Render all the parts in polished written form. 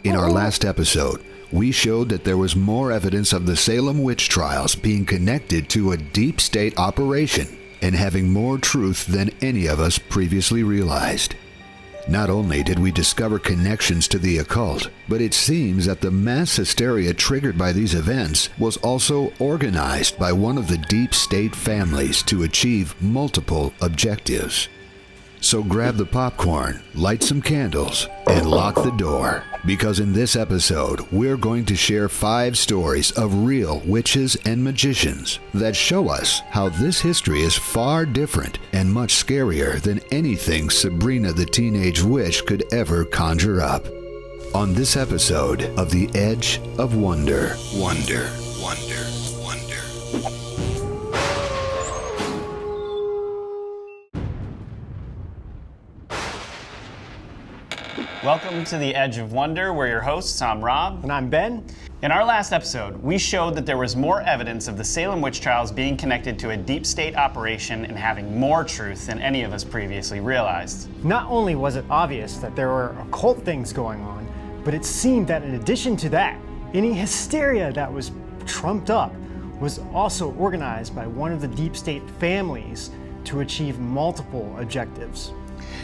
In our last episode, we showed that there was more evidence of the Salem witch trials being connected to a deep state operation and having more truth than any of us previously realized. Not only did we discover connections to the occult, but it seems that the mass hysteria triggered by these events was also organized by one of the deep state families to achieve multiple objectives. So grab the popcorn, light some candles, and lock the door, because in this episode, we're going to share 5 stories of real witches and magicians that show us how this history is far different and much scarier than anything Sabrina the Teenage Witch could ever conjure up. On this episode of The Edge of Wonder. Wonder. Welcome to The Edge of Wonder. We're your hosts. I'm Rob. And I'm Ben. In our last episode, we showed that there was more evidence of the Salem witch trials being connected to a deep state operation and having more truth than any of us previously realized. Not only was it obvious that there were occult things going on, but it seemed that in addition to that, any hysteria that was trumped up was also organized by one of the deep state families to achieve multiple objectives.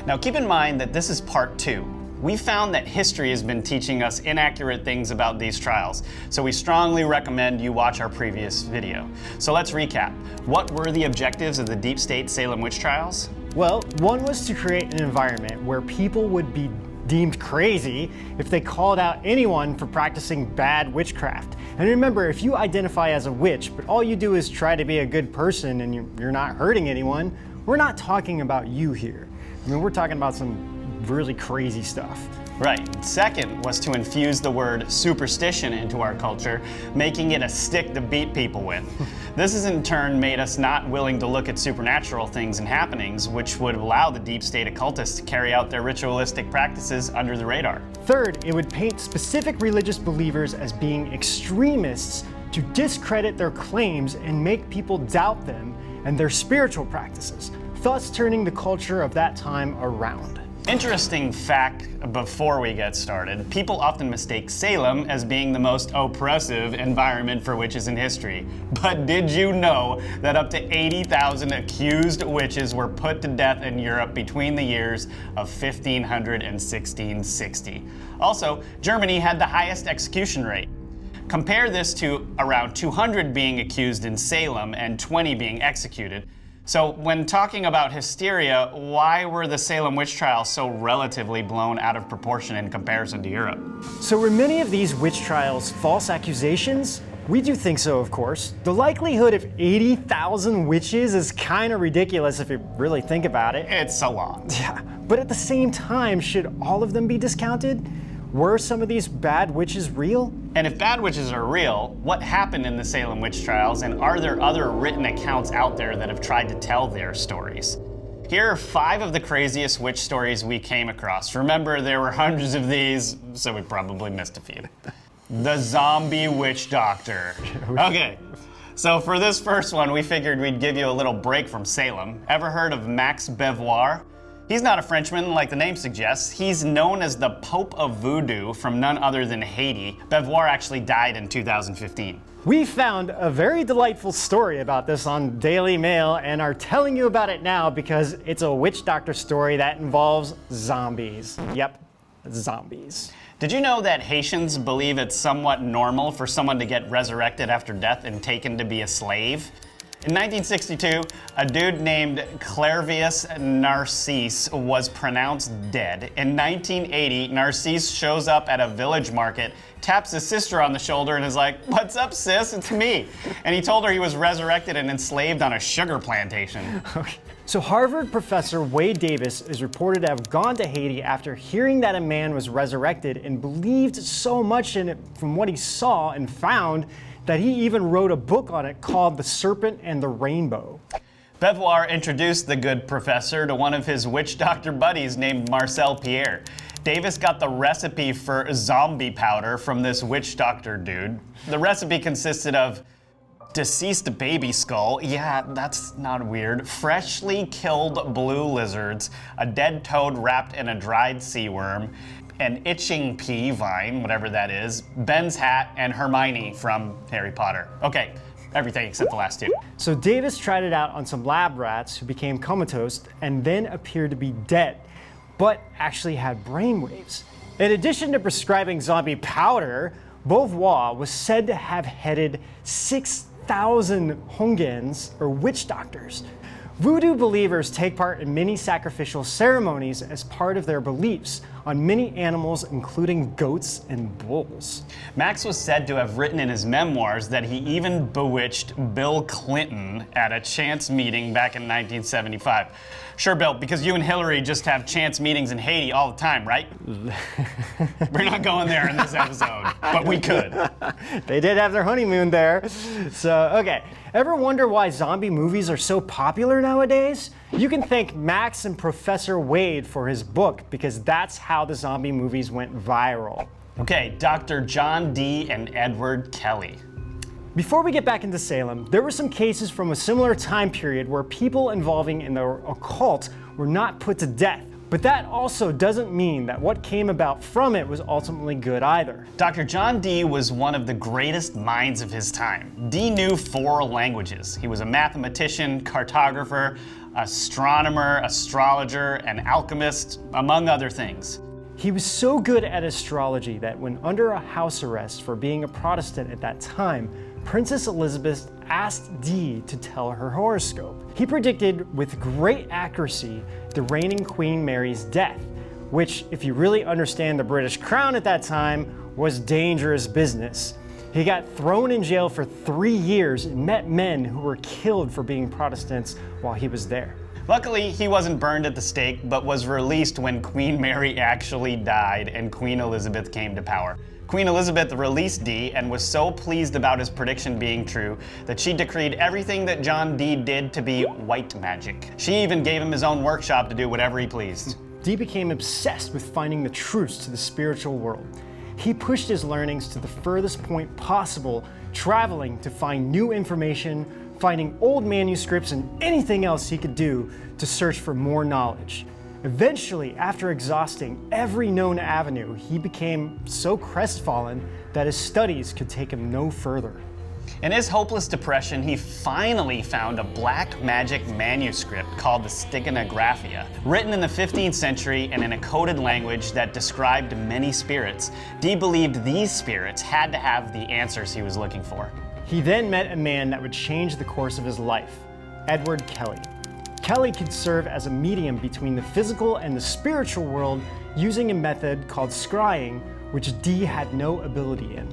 Now keep in mind that this is part 2. We found that history has been teaching us inaccurate things about these trials, so we strongly recommend you watch our previous video. So let's recap. What were the objectives of the deep state Salem witch trials? Well, one was to create an environment where people would be deemed crazy if they called out anyone for practicing bad witchcraft. And remember, if you identify as a witch, but all you do is try to be a good person and you're not hurting anyone, we're not talking about you here. I mean, we're talking about some really crazy stuff. Right. Second was to infuse the word superstition into our culture, making it a stick to beat people with. This has in turn made us not willing to look at supernatural things and happenings, which would allow the deep state occultists to carry out their ritualistic practices under the radar. Third, it would paint specific religious believers as being extremists to discredit their claims and make people doubt them and their spiritual practices, thus turning the culture of that time around. Interesting fact before we get started, people often mistake Salem as being the most oppressive environment for witches in history. But did you know that up to 80,000 accused witches were put to death in Europe between the years of 1500 and 1660? Also, Germany had the highest execution rate. Compare this to around 200 being accused in Salem and 20 being executed. So when talking about hysteria, why were the Salem witch trials so relatively blown out of proportion in comparison to Europe? So were many of these witch trials false accusations? We do think so, of course. The likelihood of 80,000 witches is kind of ridiculous if you really think about it. It's a lot. Yeah, but at the same time, should all of them be discounted? Were some of these bad witches real? And if bad witches are real, what happened in the Salem witch trials, and are there other written accounts out there that have tried to tell their stories? Here are 5 of the craziest witch stories we came across. Remember, there were hundreds of these, so we probably missed a few. The zombie witch doctor. Okay, so for this first one, we figured we'd give you a little break from Salem. Ever heard of Max Beauvoir? He's not a Frenchman like the name suggests. He's known as the Pope of Voodoo from none other than Haiti. Beauvoir actually died in 2015. We found a very delightful story about this on Daily Mail and are telling you about it now because it's a witch doctor story that involves zombies. Yep, zombies. Did you know that Haitians believe it's somewhat normal for someone to get resurrected after death and taken to be a slave? In 1962, a dude named Clervius Narcisse was pronounced dead. In 1980, Narcisse shows up at a village market, taps his sister on the shoulder, and is like, "What's up, sis? It's me." And he told her he was resurrected and enslaved on a sugar plantation. Okay. So Harvard professor Wade Davis is reported to have gone to Haiti after hearing that a man was resurrected and believed so much in it from what he saw and found that he even wrote a book on it called The Serpent and the Rainbow. Beauvoir introduced the good professor to one of his witch doctor buddies named Marcel Pierre. Davis got the recipe for zombie powder from this witch doctor dude. The recipe consisted of deceased baby skull, yeah, that's not weird, freshly killed blue lizards, a dead toad wrapped in a dried sea worm, an itching pea vine, whatever that is, Ben's hat, and Hermione from Harry Potter. Okay, everything except the last two. So Davis tried it out on some lab rats who became comatose and then appeared to be dead, but actually had brainwaves. In addition to prescribing zombie powder, Beauvoir was said to have headed 6,000 Hongens, or witch doctors. Voodoo believers take part in many sacrificial ceremonies as part of their beliefs on many animals, including goats and bulls. Max was said to have written in his memoirs that he even bewitched Bill Clinton at a chance meeting back in 1975. Sure, Bill, because you and Hillary just have chance meetings in Haiti all the time, right? We're not going there in this episode, but we could. They did have their honeymoon there. So, okay. Ever wonder why zombie movies are so popular nowadays? You can thank Max and Professor Wade for his book, because that's how the zombie movies went viral. Okay, Dr. John Dee and Edward Kelly. Before we get back into Salem, there were some cases from a similar time period where people involving in the occult were not put to death. But that also doesn't mean that what came about from it was ultimately good either. Dr. John Dee was one of the greatest minds of his time. Dee knew 4 languages. He was a mathematician, cartographer, astronomer, astrologer, and alchemist, among other things. He was so good at astrology that when under a house arrest for being a Protestant at that time, Princess Elizabeth asked Dee to tell her horoscope. He predicted with great accuracy the reigning Queen Mary's death, which, if you really understand the British Crown at that time, was dangerous business. He got thrown in jail for 3 years and met men who were killed for being Protestants while he was there. Luckily, he wasn't burned at the stake, but was released when Queen Mary actually died and Queen Elizabeth came to power. Queen Elizabeth released Dee and was so pleased about his prediction being true that she decreed everything that John Dee did to be white magic. She even gave him his own workshop to do whatever he pleased. Dee became obsessed with finding the truths to the spiritual world. He pushed his learnings to the furthest point possible, traveling to find new information, finding old manuscripts, and anything else he could do to search for more knowledge. Eventually, after exhausting every known avenue, he became so crestfallen that his studies could take him no further. In his hopeless depression, he finally found a black magic manuscript called the Stiganographia, written in the 15th century and in a coded language that described many spirits. Dee believed these spirits had to have the answers he was looking for. He then met a man that would change the course of his life, Edward Kelly. Kelly could serve as a medium between the physical and the spiritual world using a method called scrying, which Dee had no ability in.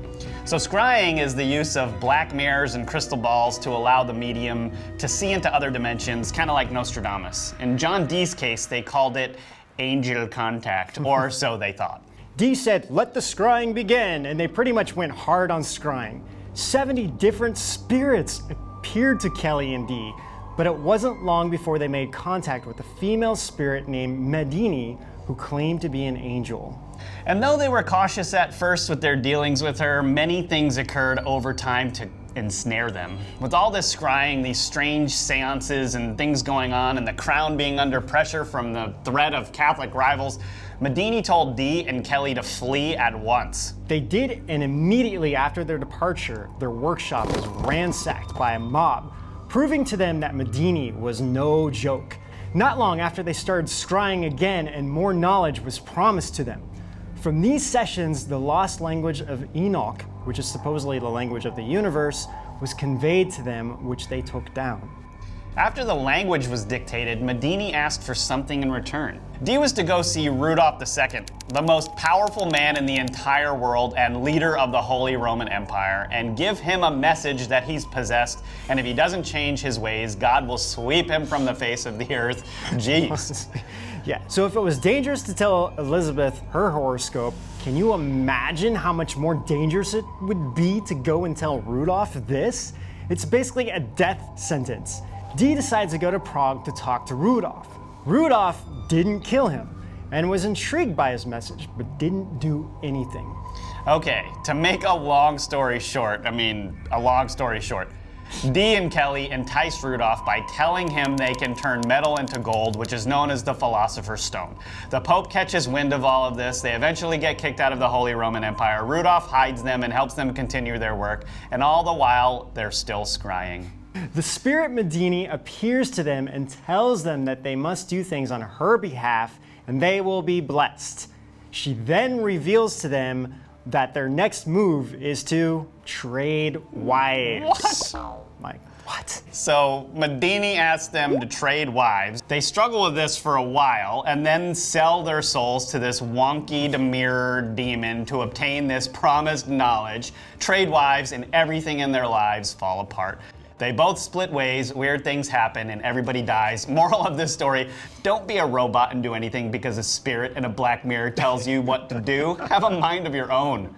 So scrying is the use of black mirrors and crystal balls to allow the medium to see into other dimensions, kind of like Nostradamus. In John Dee's case, they called it angel contact, or so they thought. Dee said, "Let the scrying begin," and they pretty much went hard on scrying. 70 different spirits appeared to Kelly and Dee, but it wasn't long before they made contact with a female spirit named Medini, who claimed to be an angel. And though they were cautious at first with their dealings with her, many things occurred over time to ensnare them. With all this scrying, these strange seances and things going on, and the crown being under pressure from the threat of Catholic rivals, Medini told Dee and Kelly to flee at once. They did, and immediately after their departure, their workshop was ransacked by a mob, proving to them that Medini was no joke. Not long after they started scrying again, and more knowledge was promised to them. From these sessions, the lost language of Enoch, which is supposedly the language of the universe, was conveyed to them, which they took down. After the language was dictated, Medini asked for something in return. Dee was to go see Rudolph II, the most powerful man in the entire world and leader of the Holy Roman Empire, and give him a message that he's possessed, and if he doesn't change his ways, God will sweep him from the face of the earth. Jeez. Yeah, so if it was dangerous to tell Elizabeth her horoscope, can you imagine how much more dangerous it would be to go and tell Rudolph this? It's basically a death sentence. Dee decides to go to Prague to talk to Rudolph. Rudolph didn't kill him and was intrigued by his message, but didn't do anything. Okay, to make a long story short, Dee and Kelly entice Rudolph by telling him they can turn metal into gold, which is known as the Philosopher's Stone. The Pope catches wind of all of this. They eventually get kicked out of the Holy Roman Empire. Rudolph hides them and helps them continue their work, and all the while, they're still scrying. The spirit Medini appears to them and tells them that they must do things on her behalf and they will be blessed. She then reveals to them that their next move is to trade wives. What? Like, what? So Medini asks them to trade wives. They struggle with this for a while and then sell their souls to this wonky demure demon to obtain this promised knowledge. Trade wives, and everything in their lives fall apart. They both split ways, weird things happen, and everybody dies. Moral of this story, don't be a robot and do anything because a spirit in a black mirror tells you what to do. Have a mind of your own.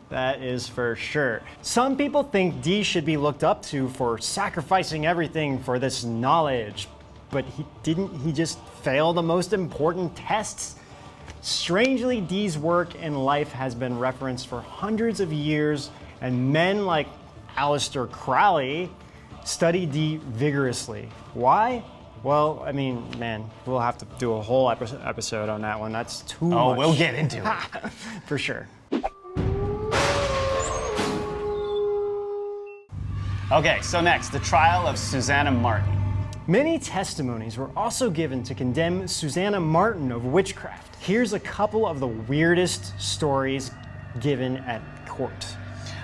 That is for sure. Some people think Dee should be looked up to for sacrificing everything for this knowledge. But didn't he just fail the most important tests? Strangely, Dee's work and life has been referenced for hundreds of years, and men like Aleister Crowley study Dee vigorously. Why? Well, I mean, man, we'll have to do a whole episode on that one. That's too much. Oh, we'll get into it. For sure. Okay, so next, the trial of Susanna Martin. Many testimonies were also given to condemn Susanna Martin of witchcraft. Here's a couple of the weirdest stories given at court.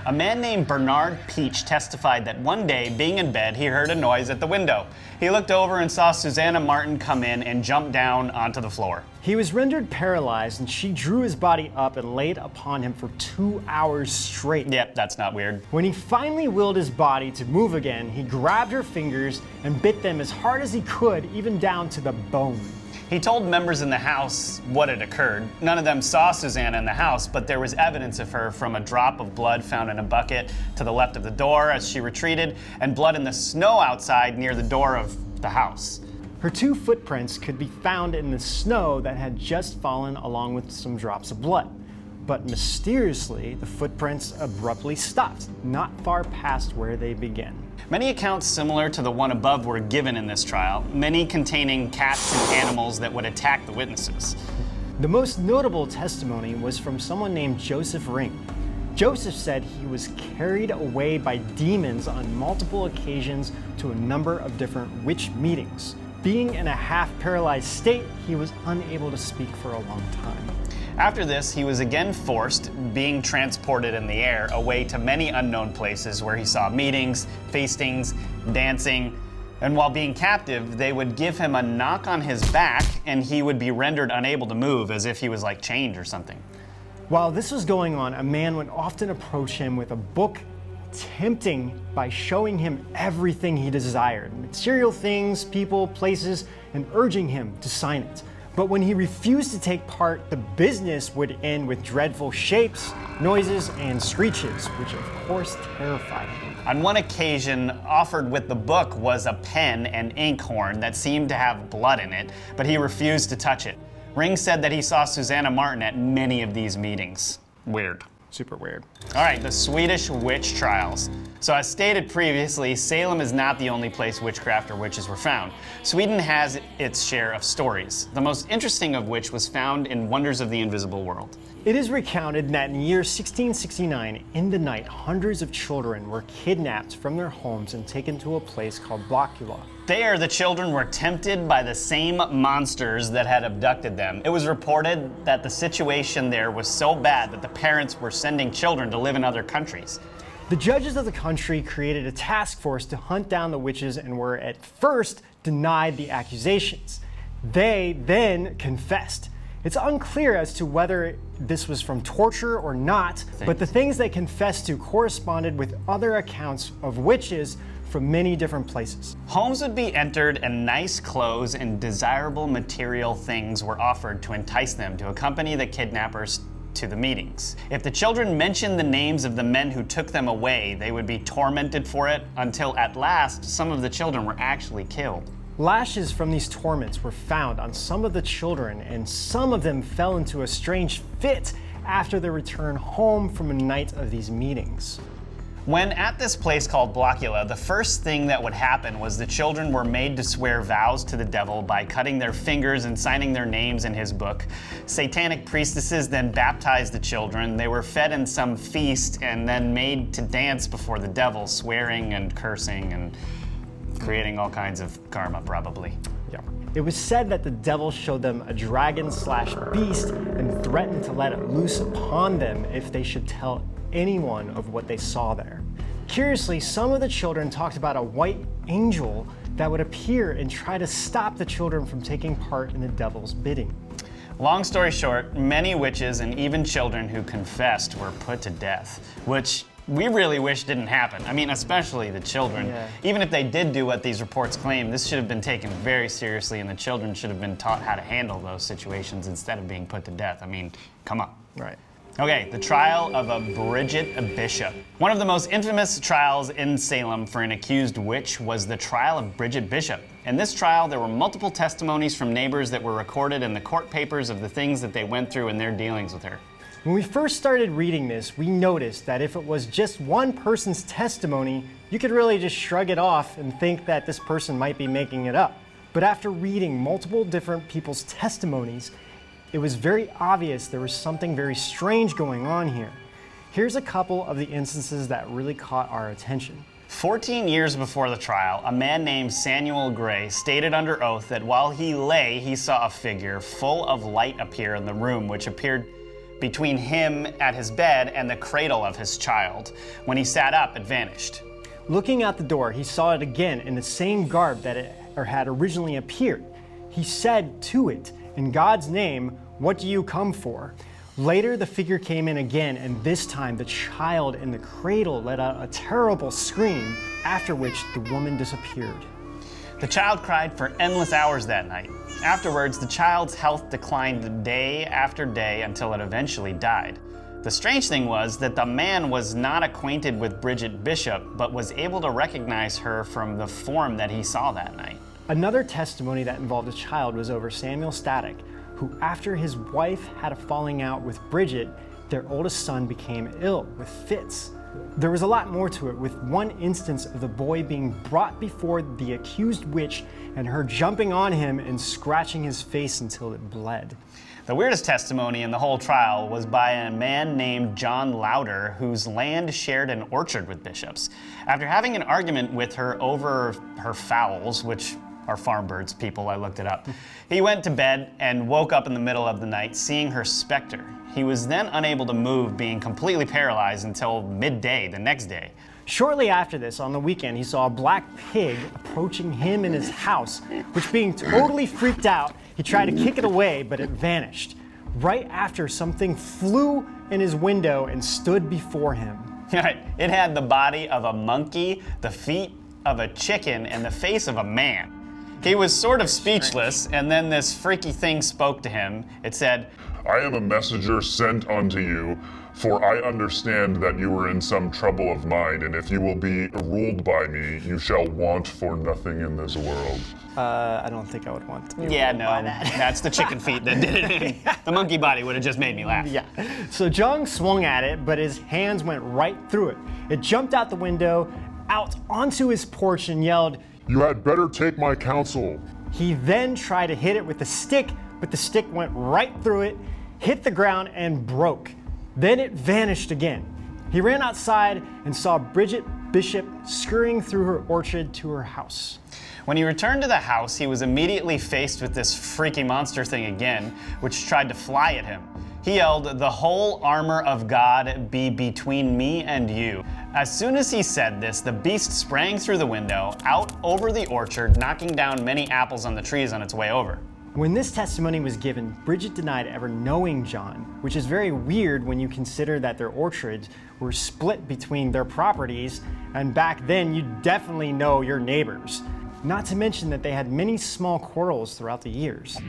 A man named Bernard Peach testified that one day, being in bed, he heard a noise at the window. He looked over and saw Susanna Martin come in and jump down onto the floor. He was rendered paralyzed, and she drew his body up and laid upon him for 2 hours straight. Yep, that's not weird. When he finally willed his body to move again, he grabbed her fingers and bit them as hard as he could, even down to the bone. He told members in the house what had occurred. None of them saw Susanna in the house, but there was evidence of her from a drop of blood found in a bucket to the left of the door as she retreated, and blood in the snow outside near the door of the house. Her 2 footprints could be found in the snow that had just fallen along with some drops of blood. But mysteriously, the footprints abruptly stopped, not far past where they began. Many accounts similar to the one above were given in this trial, many containing cats and animals that would attack the witnesses. The most notable testimony was from someone named Joseph Ring. Joseph said he was carried away by demons on multiple occasions to a number of different witch meetings. Being in a half-paralyzed state, he was unable to speak for a long time. After this, he was again forced, being transported in the air, away to many unknown places where he saw meetings, feastings, dancing, and while being captive, they would give him a knock on his back and he would be rendered unable to move as if he was like chained or something. While this was going on, a man would often approach him with a book, tempting by showing him everything he desired, material things, people, places, and urging him to sign it. But when he refused to take part, the business would end with dreadful shapes, noises, and screeches, which of course terrified him. On one occasion, offered with the book was a pen and inkhorn that seemed to have blood in it, but he refused to touch it. Ring said that he saw Susanna Martin at many of these meetings. Weird. Super weird. All right, the Swedish witch trials. So as stated previously, Salem is not the only place witchcraft or witches were found. Sweden has its share of stories, the most interesting of which was found in Wonders of the Invisible World. It is recounted that in the year 1669, in the night, hundreds of children were kidnapped from their homes and taken to a place called Blokula. There, the children were tempted by the same monsters that had abducted them. It was reported that the situation there was so bad that the parents were sending children to live in other countries. The judges of the country created a task force to hunt down the witches and were at first denied the accusations. They then confessed. It's unclear as to whether this was from torture or not, but the things they confessed to corresponded with other accounts of witches from many different places. Homes would be entered and nice clothes and desirable material things were offered to entice them to accompany the kidnappers to the meetings. If the children mentioned the names of the men who took them away, they would be tormented for it until at last some of the children were actually killed. Lashes from these torments were found on some of the children, and some of them fell into a strange fit after their return home from a night of these meetings. When at this place called Blockula, the first thing that would happen was the children were made to swear vows to the devil by cutting their fingers and signing their names in his book. Satanic priestesses then baptized the children. They were fed in some feast and then made to dance before the devil, swearing and cursing and creating all kinds of karma, probably. Yeah. It was said that the devil showed them a dragon/beast and threatened to let it loose upon them if they should tell anyone of what they saw there. Curiously, some of the children talked about a white angel that would appear and try to stop the children from taking part in the devil's bidding. Long story short, many witches and even children who confessed were put to death, which we really wish didn't happen. I mean, especially the children. Yeah. Even if they did do what these reports claim, this should have been taken very seriously and the children should have been taught how to handle those situations instead of being put to death. I mean, come on. Right. Okay, the trial of a Bridget Bishop. One of the most infamous trials in Salem for an accused witch was the trial of Bridget Bishop. In this trial, there were multiple testimonies from neighbors that were recorded in the court papers of the things that they went through in their dealings with her. When we first started reading this, we noticed that if it was just one person's testimony, you could really just shrug it off and think that this person might be making it up. But after reading multiple different people's testimonies, it was very obvious there was something very strange going on here. Here's a couple of the instances that really caught our attention. 14 years before the trial, a man named Samuel Gray stated under oath that while he lay, he saw a figure full of light appear in the room, which appeared between him at his bed and the cradle of his child. When he sat up, it vanished. Looking out the door, he saw it again in the same garb that it had originally appeared. He said to it, "In God's name, what do you come for?" Later, the figure came in again, and this time the child in the cradle let out a terrible scream, after which the woman disappeared. The child cried for endless hours that night. Afterwards, the child's health declined day after day until it eventually died. The strange thing was that the man was not acquainted with Bridget Bishop, but was able to recognize her from the form that he saw that night. Another testimony that involved a child was over Samuel Static, who after his wife had a falling out with Bridget, their oldest son became ill with fits. There was a lot more to it, with one instance of the boy being brought before the accused witch and her jumping on him and scratching his face until it bled. The weirdest testimony in the whole trial was by a man named John Louder, whose land shared an orchard with Bishop's. After having an argument with her over her fowls, which are farm birds, people, I looked it up, he went to bed and woke up in the middle of the night seeing her specter. He was then unable to move, being completely paralyzed until midday the next day. Shortly after this, on the weekend, he saw a black pig approaching him in his house, which, being totally freaked out, he tried to kick it away, but it vanished. Right after, something flew in his window and stood before him. It had the body of a monkey, the feet of a chicken, and the face of a man. He was sort of speechless, and then this freaky thing spoke to him. It said, "I am a messenger sent unto you, for I understand that you are in some trouble of mind, and if you will be ruled by me, you shall want for nothing in this world." I don't think I would want to be yeah, ruled no, by that. that's the chicken feet that did it. The monkey body would have just made me laugh. Yeah. So Jung swung at it, but his hands went right through it. It jumped out the window, out onto his porch, and yelled, "You had better take my counsel." He then tried to hit it with a stick, but the stick went right through it, hit the ground, and broke. Then it vanished again. He ran outside and saw Bridget Bishop scurrying through her orchard to her house. When he returned to the house, he was immediately faced with this freaky monster thing again, which tried to fly at him. He yelled, "The whole armor of God be between me and you." As soon as he said this, the beast sprang through the window, out over the orchard, knocking down many apples on the trees on its way over. When this testimony was given, Bridget denied ever knowing John, which is very weird when you consider that their orchards were split between their properties, and back then you definitely know your neighbors. Not to mention that they had many small quarrels throughout the years.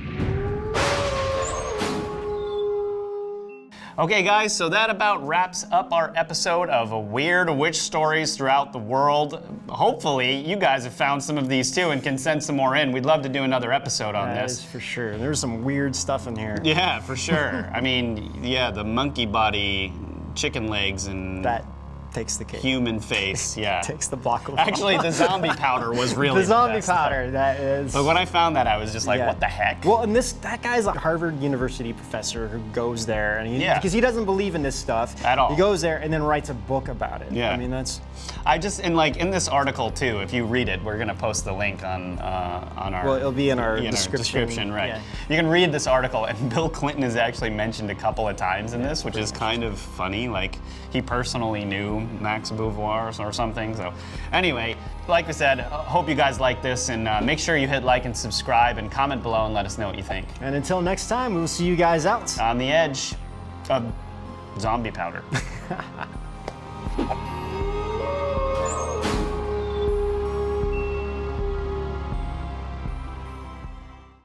Okay guys, so that about wraps up our episode of weird witch stories throughout the world. Hopefully you guys have found some of these too and can send some more in. We'd love to do another episode on That this. is for sure. There's some weird stuff in here. Yeah, for sure. I mean, yeah, the monkey body, chicken legs, and That takes the cake. human face. Yeah. Takes the block of Actually, the zombie powder was really the zombie best, powder. That is. But when I found that, I was just like, Yeah. what the heck? Well, and that guy's a Harvard University professor who goes there, and because he doesn't believe in this stuff At all. He goes there and then writes a book about it. Yeah. I mean, that's. in this article too, if you read it, we're gonna post the link on our. Well, it'll be in our description. right? Yeah. You can read this article, and Bill Clinton is actually mentioned a couple of times in this, which is kind of funny. Like he personally knew Max Beauvoir or something. So, anyway, like we said, hope you guys like this, and make sure you hit like and subscribe, and comment below and let us know what you think. And until next time, we will see you guys out On the edge of zombie powder.